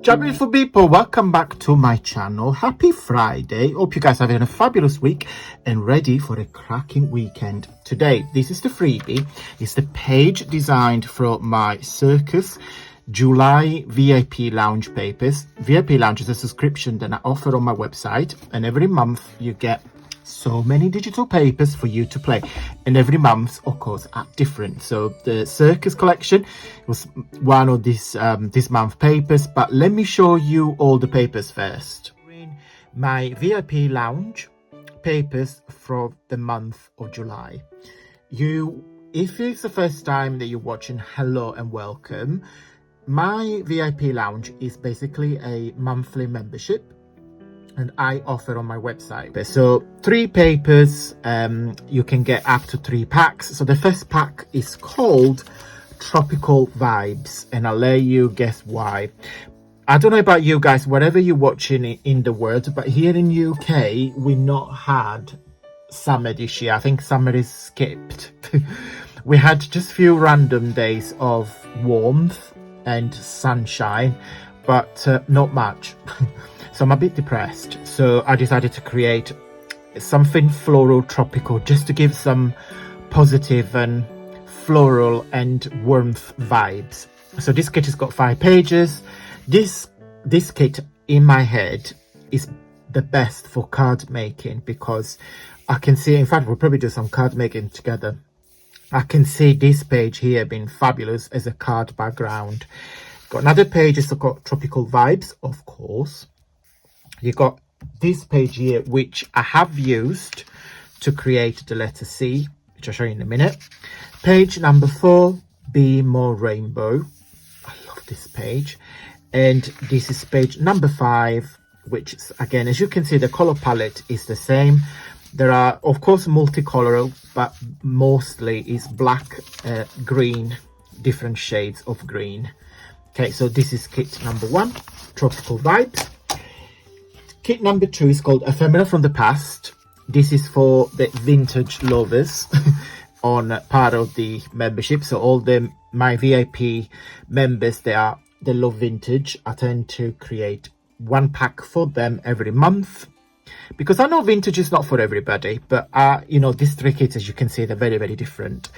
Ciao beautiful people, welcome back to my channel. Happy Friday. Hope you guys are having a fabulous week and ready for a cracking weekend. Today, this is the freebie. It's the page designed for my Circus July VIP Lounge papers. VIP Lounge is a subscription that I offer on my website, and every month you get so many digital papers for you to play, and every month of course are different. So the Circus collection was one of this month papers, but let me show you all the papers first. My VIP Lounge papers for the month of July. If it's the first time that you're watching, hello and welcome. My VIP Lounge is basically a monthly membership, and I offer on my website. So 3 papers, you can get up to 3 packs. So the first pack is called Tropical Vibes, and I'll let you guess why. I don't know about you guys, wherever you're watching it in the world, but here in UK, we've not had summer this year. I think summer is skipped. We had just a few random days of warmth and sunshine, but not much. So I'm a bit depressed, so I decided to create something floral tropical just to give some positive and floral and warmth vibes. So this kit has got 5 pages. This kit in my head is the best for card making, because I can see, in fact we'll probably do some card making together. I can see this page here being fabulous as a card background. Got another page, it's got Tropical Vibes, of course. You got this page here, which I have used to create the letter C, which I'll show you in a minute. Page number 4, Be More Rainbow. I love this page. And this is page number 5, which is, again, as you can see, the color palette is the same. There are, of course, multicolored, but mostly is black, green, different shades of green. Okay, so this is kit number 1, Tropical Vibes. Kit number 2 is called Ephemera from the Past. This is for the vintage lovers on part of the membership. So all my VIP members, they love vintage. I tend to create 1 pack for them every month, because I know vintage is not for everybody, but you know, these 3 kits, as you can see, they're very, very different.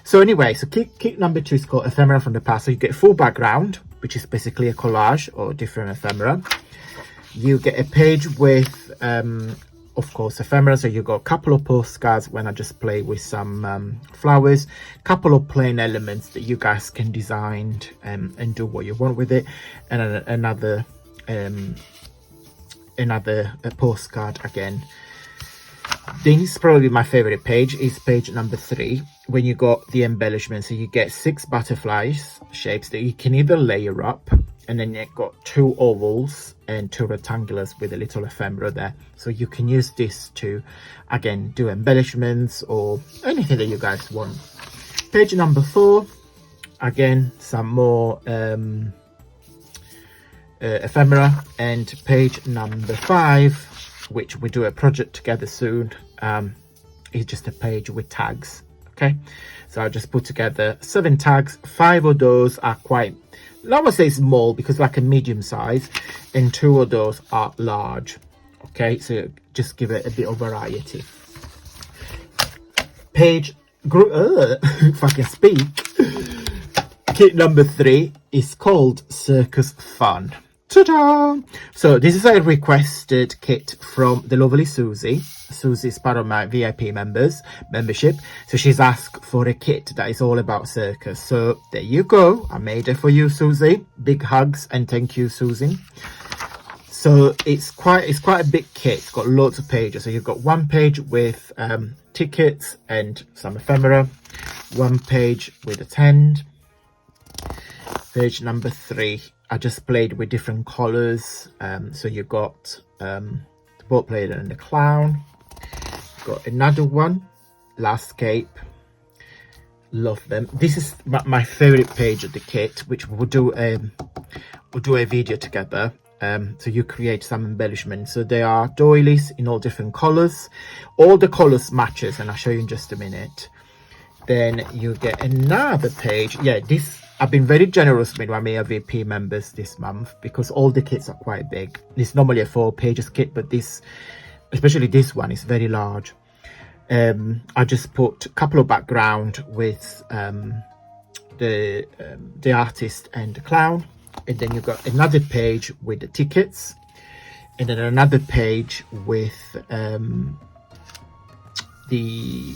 So anyway, so kit number 2 is called Ephemera from the Past. So you get full background, which is basically a collage or different ephemera. You get a page with, of course, ephemera. So you got a couple of postcards when I just play with some flowers, couple of plain elements that you guys can design and do what you want with it, and another postcard again. This is probably my favorite page, is page number 3, when you got the embellishment. So you get 6 butterflies shapes that you can either layer up, and then you've got 2 ovals and 2 rectangulars with a little ephemera there. So you can use this to, again, do embellishments or anything that you guys want. Page number 4, again, some more ephemera. And page number 5, which we do a project together soon, is just a page with tags. Okay, so I just put together 7 tags. 5 of those are quite, I would say small, because like a medium size, and 2 of those are large. Okay, so just give it a bit of variety. Page if I can speak, kit number 3 is called Circus Fun. Ta-da! So this is a requested kit from the lovely Susie. Susie is part of my VIP membership. So she's asked for a kit that is all about circus. So there you go. I made it for you, Susie. Big hugs and thank you, Susie. So it's quite a big kit. It's got loads of pages. So you've got 1 page with tickets and some ephemera. 1 page with a tent. Page number 3. I just played with different colors. So you got the boat player and the clown. Got another one, Landscape. Love them. This is my favorite page of the kit, which we'll do a video together. So you create some embellishments. So there are doilies in all different colors. All the colors matches, and I'll show you in just a minute. Then you get another page. Yeah, this I've been very generous with my VIP members this month because all the kits are quite big. It's normally a 4 pages kit, but this, especially this one, is very large. I just put a couple of background with the artist and the clown, and then you've got another page with the tickets, and then another page with the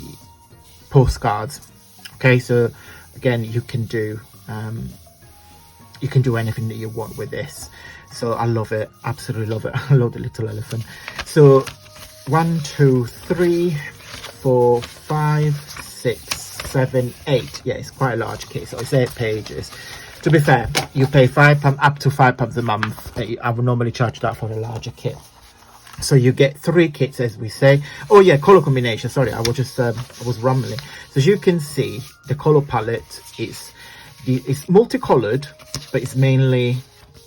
postcards. Okay, so again, you can do anything that you want with this. So I love it, absolutely love it. I love the little elephant. So 1, 2, 3, 4, 5, 6, 7, 8. Yeah, it's quite a large kit, so it's 8 pages. To be fair, you pay £5 up to £5 a month. I would normally charge that for a larger kit. So you get 3 kits, as we say. Oh yeah, color combination. Sorry, I was just I was rumbling. So as you can see, the color palette is multicolored, but it's mainly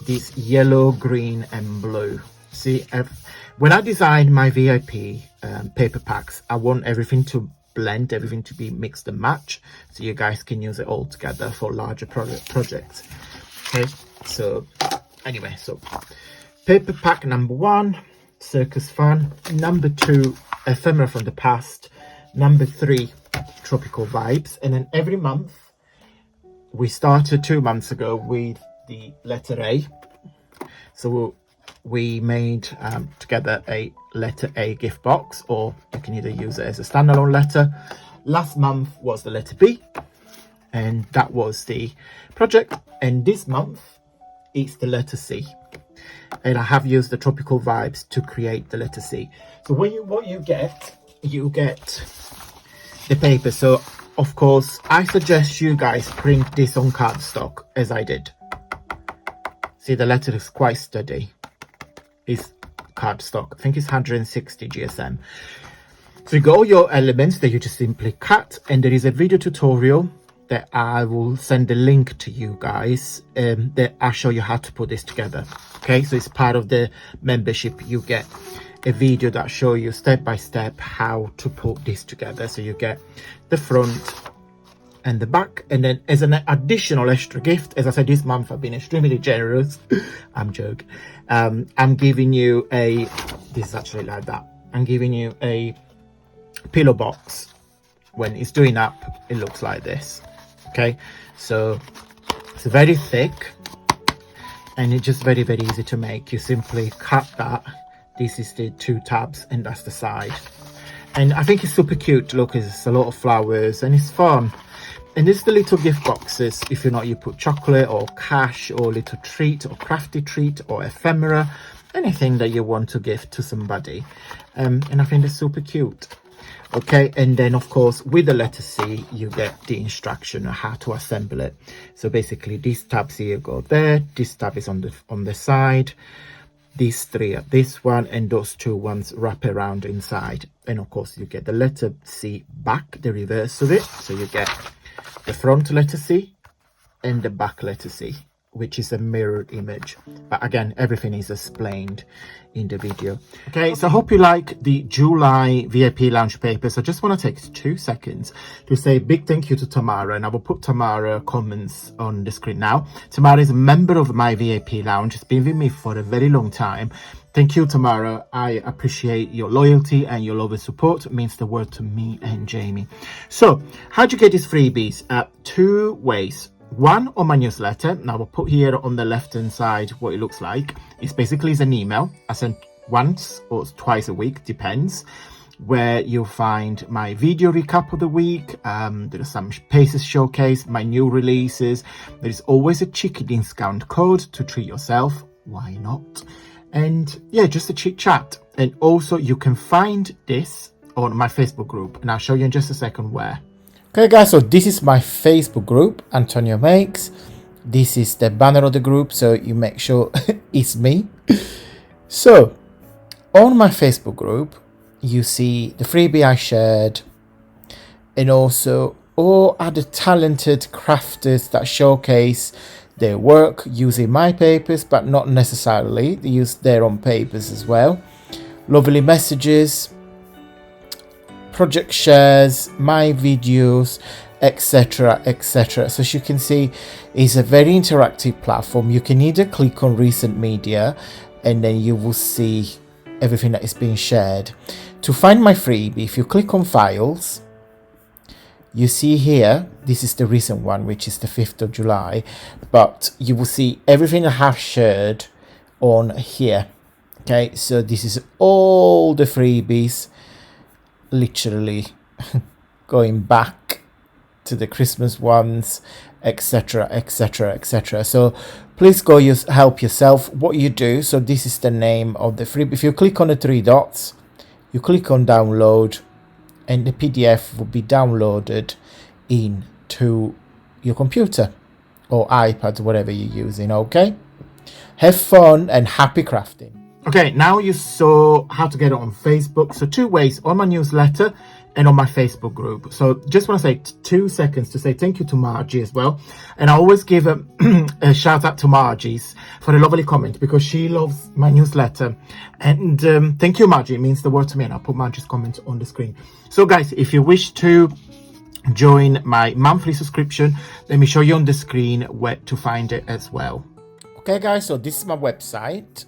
this yellow, green, and blue. See, when I designed my VIP paper packs, I want everything to blend, everything to be mixed and match, so you guys can use it all together for larger projects. Okay, so anyway, so paper pack number 1, Circus Fun. Number 2, Ephemera from the Past. Number 3, Tropical Vibes. And then every month, we started 2 months ago with the letter A. So we made together a letter A gift box, or you can either use it as a standalone letter. Last month was the letter B, and that was the project. And this month it's the letter C, and I have used the Tropical Vibes to create the letter C. So what you get the paper. So of course I suggest you guys print this on cardstock, as I did. See, the letter is quite sturdy. It's cardstock. I think it's 160 GSM. So you got all your elements that you just simply cut, and there is a video tutorial that I will send the link to you guys that I show you how to put this together. Okay, so it's part of the membership. You get a video that show you step by step how to put this together. So you get the front and the back, and then as an additional extra gift, as I said, this month I've been extremely generous. I'm joking. I'm giving you this is actually like that. I'm giving you a pillow box. When it's doing up, it looks like this. Okay, so it's very thick, and it's just very, very easy to make. You simply cut that. This is the 2 tabs, and that's the side. And I think it's super cute. Look, it's a lot of flowers, and it's fun. And this is the little gift boxes. If you're not, you put chocolate or cash or little treat or crafty treat or ephemera, anything that you want to give to somebody. And I think it's super cute. Okay, and then of course with the letter C, you get the instruction on how to assemble it. So basically these tabs here go there, this tab is on the side, these 3 are this one, and those 2 ones wrap around inside. And of course you get the letter C back, the reverse of it. So you get the front letter C and the back letter C, which is a mirrored image. But again, everything is explained in the video. Okay, so I hope you like the July VIP lounge paper. So I just want to take 2 seconds to say a big thank you to Tamara, and I will put Tamara comments on the screen now. Tamara is a member of my VIP lounge. It's been with me for a very long time. Thank you, Tamara. I appreciate your loyalty and your love and support. It means the world to me and Jamie. So how'd you get these freebies? 2 ways. One, on my newsletter. Now I will put here on the left hand side what it looks like. It's basically an email I send once or twice a week, depends, where you'll find my video recap of the week. There's some paces showcase, my new releases. There's always a cheeky discount code to treat yourself. Why not? And yeah, just a chit chat. And also you can find this on my Facebook group, and I'll show you in just a second where. Okay guys, so this is my Facebook group, Antonio Makes. This is the banner of the group, so you make sure it's me. So on my Facebook group, you see the freebie I shared, and also all other talented crafters that showcase their work using my papers, but not necessarily. They use their own papers as well. Lovely messages, project shares, my videos, etc, etc. So as you can see, it's a very interactive platform. You can either click on recent media and then you will see everything that is being shared. To find my freebie, if you click on files, you see here, this is the recent one, which is the 5th of July, but you will see everything I have shared on here. Okay, so this is all the freebies, literally going back to the Christmas ones, etc, etc, etc. So please go help yourself. What you do, so this is the name of the freebie. If you click on the three dots, you click on download, and the PDF will be downloaded into your computer or iPad, whatever you're using. Okay, have fun and happy crafting. Okay, now you saw how to get it on Facebook. So 2 ways: on my newsletter and on my Facebook group. So just want to say 2 seconds to say thank you to Margie as well. And I always give a shout out to Margie's for a lovely comment, because she loves my newsletter. And thank you, Margie. It means the world to me. And I'll put Margie's comment on the screen. So guys, if you wish to join my monthly subscription, let me show you on the screen where to find it as well. Okay guys, so this is my website.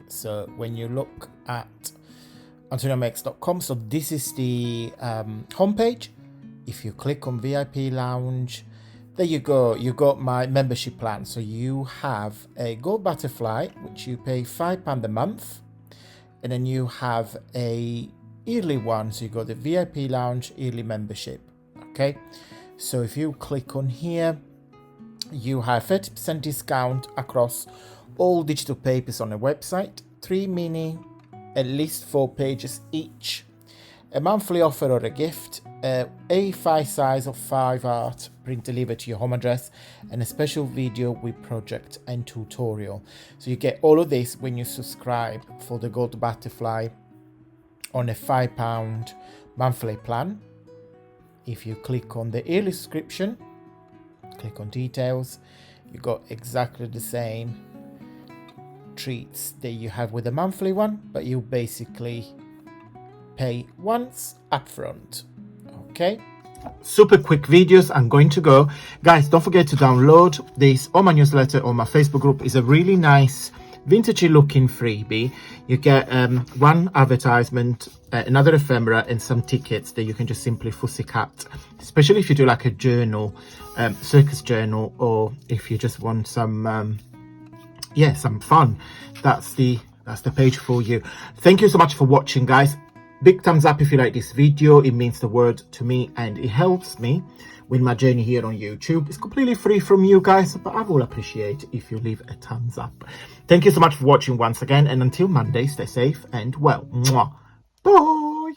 So when you look at AntonioMX.com, so this is the homepage. If you click on VIP Lounge, there you go, you got my membership plan. So you have a Gold Butterfly, which you pay £5 a month, and then you have a yearly one, so you got the VIP Lounge yearly membership. Okay, so if you click on here, you have 30% discount across all digital papers on the website, 3 mini, at least 4 pages each, a monthly offer or a gift, A5 size of 5 art print delivered to your home address, and a special video with project and tutorial. So you get all of this when you subscribe for the Gold Butterfly on a £5 monthly plan. If you click on the yearly subscription, click on details, you got exactly the same treats that you have with the monthly one, but you basically pay once upfront. Okay, super quick videos. I'm going to go, guys. Don't forget to download this on my newsletter or my Facebook group. It's a really nice vintagey looking freebie. You get 1 advertisement, another ephemera, and some tickets that you can just simply fussy cut, especially if you do like a journal, circus journal, or if you just want some some fun. That's the page for you. Thank you so much for watching, guys. Big thumbs up if you like this video. It means the world to me, and it helps me with my journey here on YouTube. It's completely free from you guys, but I will appreciate if you leave a thumbs up. Thank you so much for watching once again, and until Monday, stay safe and well. Mwah. Bye.